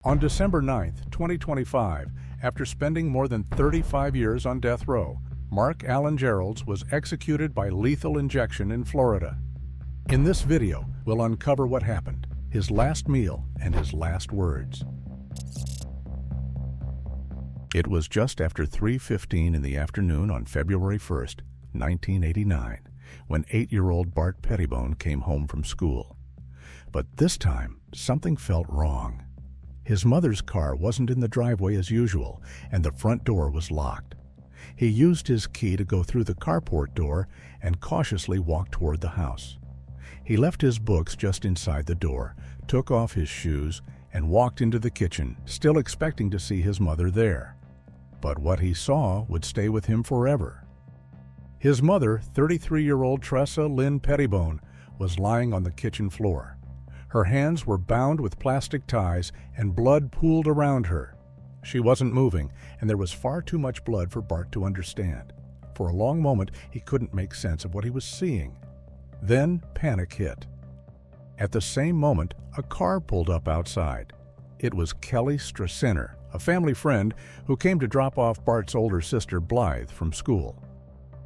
On December 9, 2025, after spending more than 35 years on death row, Mark Allen Geralds was executed by lethal injection in Florida. In this video, we'll uncover what happened, his last meal, and his last words. It was just after 3:15 in the afternoon on February 1st, 1989, when 8-year-old Bart Pettibone came home from school. But this time, something felt wrong. His mother's car wasn't in the driveway as usual, and the front door was locked. He used his key to go through the carport door and cautiously walked toward the house. He left his books just inside the door, took off his shoes, and walked into the kitchen, still expecting to see his mother there. But what he saw would stay with him forever. His mother, 33-year-old Tressa Lynn Pettibone, was lying on the kitchen floor. Her hands were bound with plastic ties and blood pooled around her. She wasn't moving, and there was far too much blood for Bart to understand. For a long moment, he couldn't make sense of what he was seeing. Then panic hit. At the same moment, a car pulled up outside. It was Kelly Strasiner, a family friend who came to drop off Bart's older sister Blythe from school.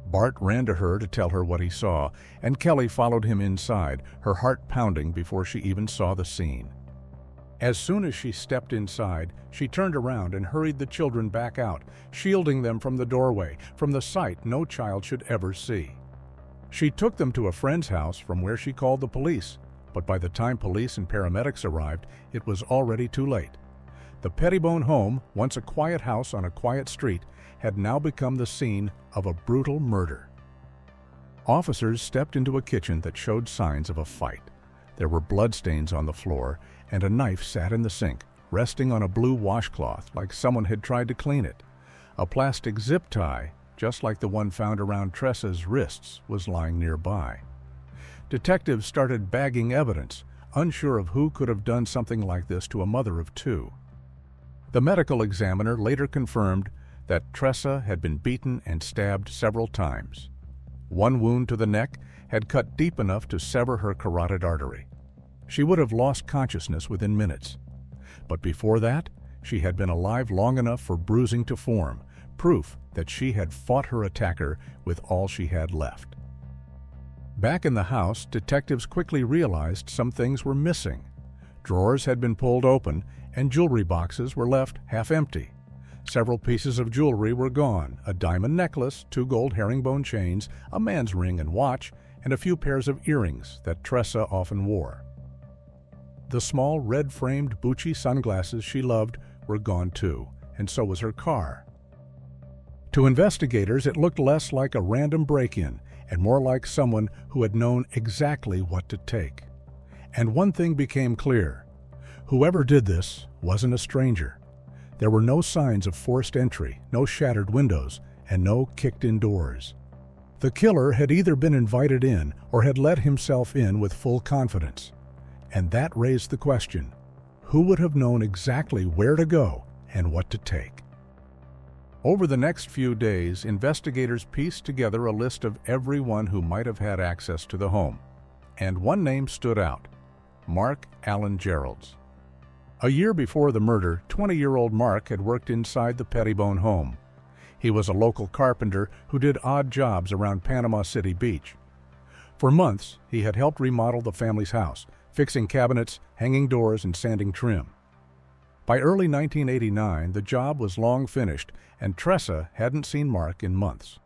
Bart ran to her to tell her what he saw, and Kelly followed him inside, her heart pounding before she even saw the scene. As soon as she stepped inside, she turned around and hurried the children back out, shielding them from the doorway, from the sight no child should ever see. She took them to a friend's house from where she called the police, but by the time police and paramedics arrived, it was already too late. The Pettibone home, once a quiet house on a quiet street, had now become the scene of a brutal murder. Officers stepped into a kitchen that showed signs of a fight. There were bloodstains on the floor, and a knife sat in the sink, resting on a blue washcloth like someone had tried to clean it. A plastic zip tie, just like the one found around Tressa's wrists, was lying nearby. Detectives started bagging evidence, unsure of who could have done something like this to a mother of two. The medical examiner later confirmed that Tressa had been beaten and stabbed several times. One wound to the neck had cut deep enough to sever her carotid artery. She would have lost consciousness within minutes. But before that, she had been alive long enough for bruising to form, proof that she had fought her attacker with all she had left. Back in the house, detectives quickly realized some things were missing. Drawers had been pulled open, and jewelry boxes were left half empty. Several pieces of jewelry were gone: a diamond necklace, 2 gold herringbone chains, a man's ring and watch, and a few pairs of earrings that Tressa often wore. The small red-framed Gucci sunglasses she loved were gone too, and so was her car. To investigators, it looked less like a random break-in and more like someone who had known exactly what to take. And one thing became clear: whoever did this wasn't a stranger. There were no signs of forced entry, no shattered windows, and no kicked-in doors. The killer had either been invited in or had let himself in with full confidence. And that raised the question: who would have known exactly where to go and what to take? Over the next few days, investigators pieced together a list of everyone who might have had access to the home. And one name stood out: Mark Allen Geralds. A year before the murder, 20-year-old Mark had worked inside the Pettibone home. He was a local carpenter who did odd jobs around Panama City Beach. For months, he had helped remodel the family's house, fixing cabinets, hanging doors, and sanding trim. By early 1989, the job was long finished, and Tressa hadn't seen Mark in months.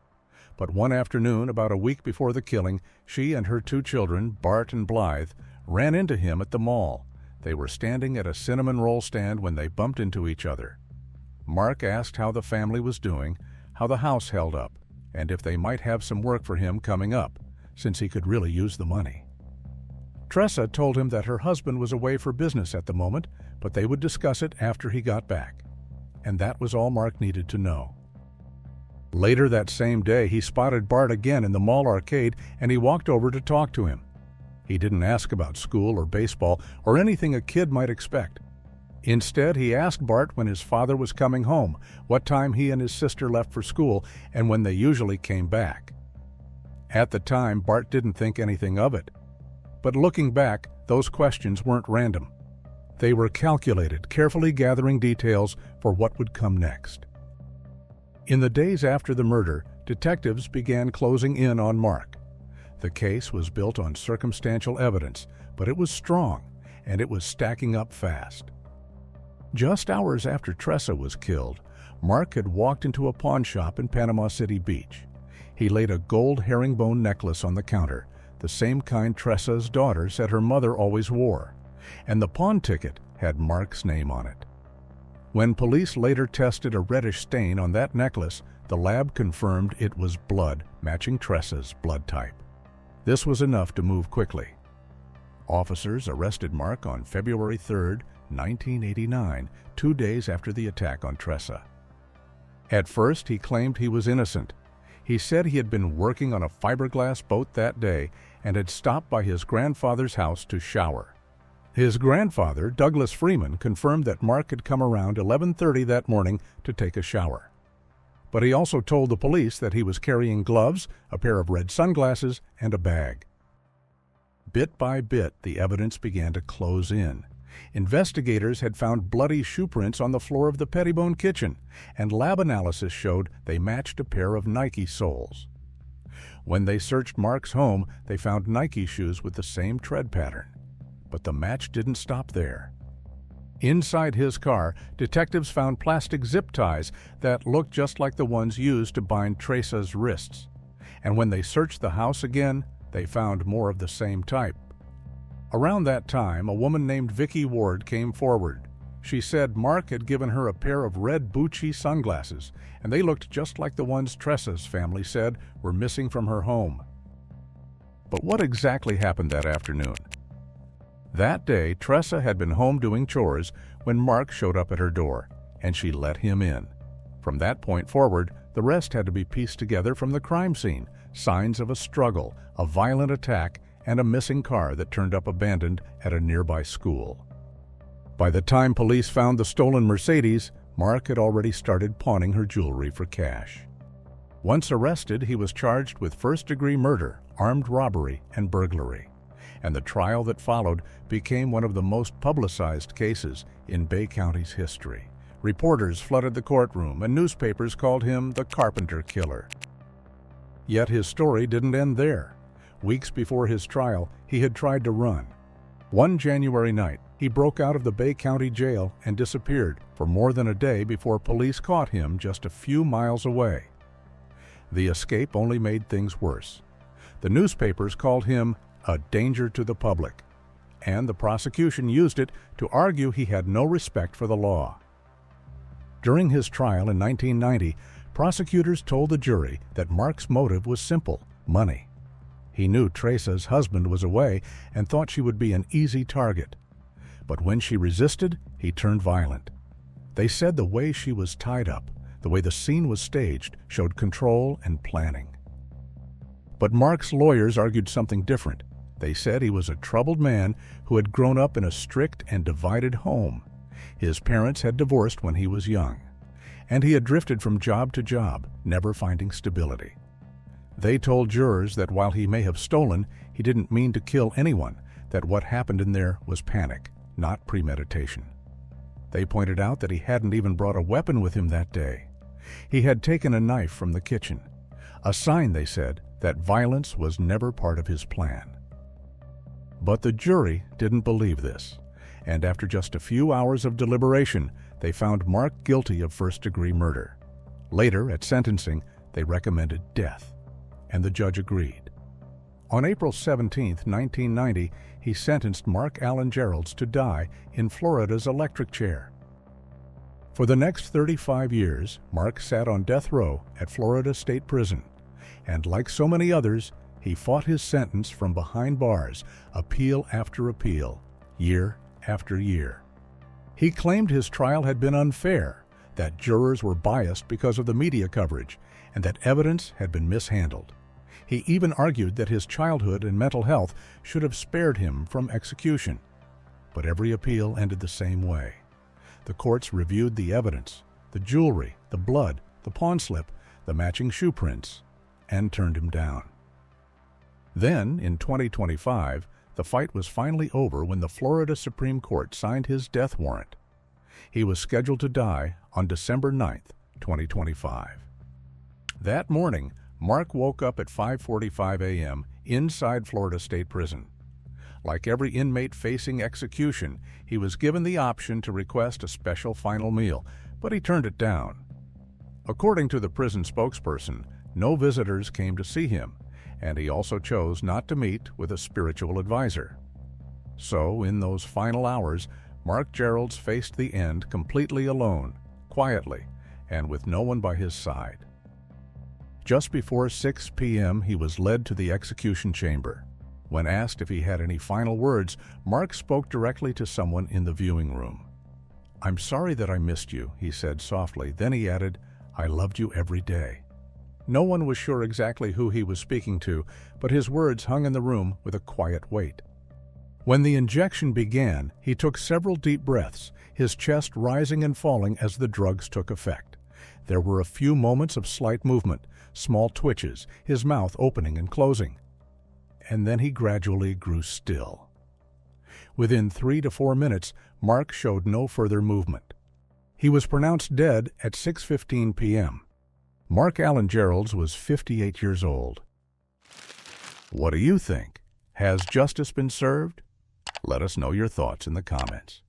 But one afternoon, about a week before the killing, she and her 2 children, Bart and Blythe, ran into him at the mall. They were standing at a cinnamon roll stand when they bumped into each other. Mark asked how the family was doing, how the house held up, and if they might have some work for him coming up, since he could really use the money. Tressa told him that her husband was away for business at the moment, but they would discuss it after he got back. And that was all Mark needed to know. Later that same day, he spotted Bart again in the mall arcade, and he walked over to talk to him. He didn't ask about school or baseball or anything a kid might expect. Instead, he asked Bart when his father was coming home, what time he and his sister left for school, and when they usually came back. At the time, Bart didn't think anything of it. But looking back, those questions weren't random. They were calculated, carefully gathering details for what would come next. In the days after the murder, detectives began closing in on Mark. The case was built on circumstantial evidence, but it was strong, and it was stacking up fast. Just hours after Tressa was killed, Mark had walked into a pawn shop in Panama City Beach. He laid a gold herringbone necklace on the counter, the same kind Tressa's daughter said her mother always wore, and the pawn ticket had Mark's name on it. When police later tested a reddish stain on that necklace, the lab confirmed it was blood matching Tressa's blood type. This was enough to move quickly. Officers arrested Mark on February 3, 1989, 2 days after the attack on Tressa. At first, he claimed he was innocent. He said he had been working on a fiberglass boat that day and had stopped by his grandfather's house to shower. His grandfather, Douglas Freeman, confirmed that Mark had come around 11:30 that morning to take a shower. But he also told the police that he was carrying gloves, a pair of red sunglasses, and a bag. Bit by bit, the evidence began to close in. Investigators had found bloody shoe prints on the floor of the Pettibone kitchen, and lab analysis showed they matched a pair of Nike soles. When they searched Mark's home, they found Nike shoes with the same tread pattern. But the match didn't stop there. Inside his car, detectives found plastic zip ties that looked just like the ones used to bind Tressa's wrists. And when they searched the house again, they found more of the same type. Around that time, a woman named Vicky Ward came forward. She said Mark had given her a pair of red Gucci sunglasses, and they looked just like the ones Tressa's family said were missing from her home. But what exactly happened that afternoon? That day, Tressa had been home doing chores when Mark showed up at her door, and she let him in. From that point forward, the rest had to be pieced together from the crime scene: signs of a struggle, a violent attack, and a missing car that turned up abandoned at a nearby school. By the time police found the stolen Mercedes, Mark had already started pawning her jewelry for cash. Once arrested, he was charged with first-degree murder, armed robbery, and burglary. And the trial that followed became one of the most publicized cases in Bay County's history. Reporters flooded the courtroom, and newspapers called him the Carpenter Killer. Yet his story didn't end there. Weeks before his trial, he had tried to run. One January night, he broke out of the Bay County jail and disappeared for more than a day before police caught him just a few miles away. The escape only made things worse. The newspapers called him a danger to the public, and the prosecution used it to argue he had no respect for the law. During his trial in 1990, prosecutors told the jury that Mark's motive was simple: money. He knew Tressa's husband was away and thought she would be an easy target. But when she resisted, he turned violent. They said the way she was tied up, the way the scene was staged, showed control and planning. But Mark's lawyers argued something different. They said he was a troubled man who had grown up in a strict and divided home. His parents had divorced when he was young, and he had drifted from job to job, never finding stability. They told jurors that while he may have stolen, he didn't mean to kill anyone, that what happened in there was panic, not premeditation. They pointed out that he hadn't even brought a weapon with him that day. He had taken a knife from the kitchen, a sign, they said, that violence was never part of his plan. But the jury didn't believe this, and after just a few hours of deliberation, they found Mark guilty of first-degree murder. Later, at sentencing, they recommended death, and the judge agreed. On April 17, 1990, he sentenced Mark Allen Geralds to die in Florida's electric chair. For the next 35 years, Mark sat on death row at Florida State Prison, and like so many others, he fought his sentence from behind bars, appeal after appeal, year after year. He claimed his trial had been unfair, that jurors were biased because of the media coverage, and that evidence had been mishandled. He even argued that his childhood and mental health should have spared him from execution. But every appeal ended the same way. The courts reviewed the evidence, the jewelry, the blood, the pawn slip, the matching shoe prints, and turned him down. Then, in 2025, The fight was finally over when the Florida Supreme Court signed his death warrant. He was scheduled to die on December 9th, 2025. That morning, Mark woke up at 5:45 a.m. inside Florida State Prison. Like every inmate facing execution, he was given the option to request a special final meal, but he turned it down. According to the prison spokesperson, no visitors came to see him, and he also chose not to meet with a spiritual advisor. So, in those final hours, Mark Geralds faced the end completely alone, quietly, and with no one by his side. Just before 6 p.m., he was led to the execution chamber. When asked if he had any final words, Mark spoke directly to someone in the viewing room. "I'm sorry that I missed you," he said softly. Then he added, "I loved you every day." No one was sure exactly who he was speaking to, but his words hung in the room with a quiet weight. When the injection began, he took several deep breaths, his chest rising and falling as the drugs took effect. There were a few moments of slight movement, small twitches, his mouth opening and closing. And then he gradually grew still. Within 3 to 4 minutes, Mark showed no further movement. He was pronounced dead at 6:15 p.m. Mark Allen Geralds was 58 years old. What do you think? Has justice been served? Let us know your thoughts in the comments.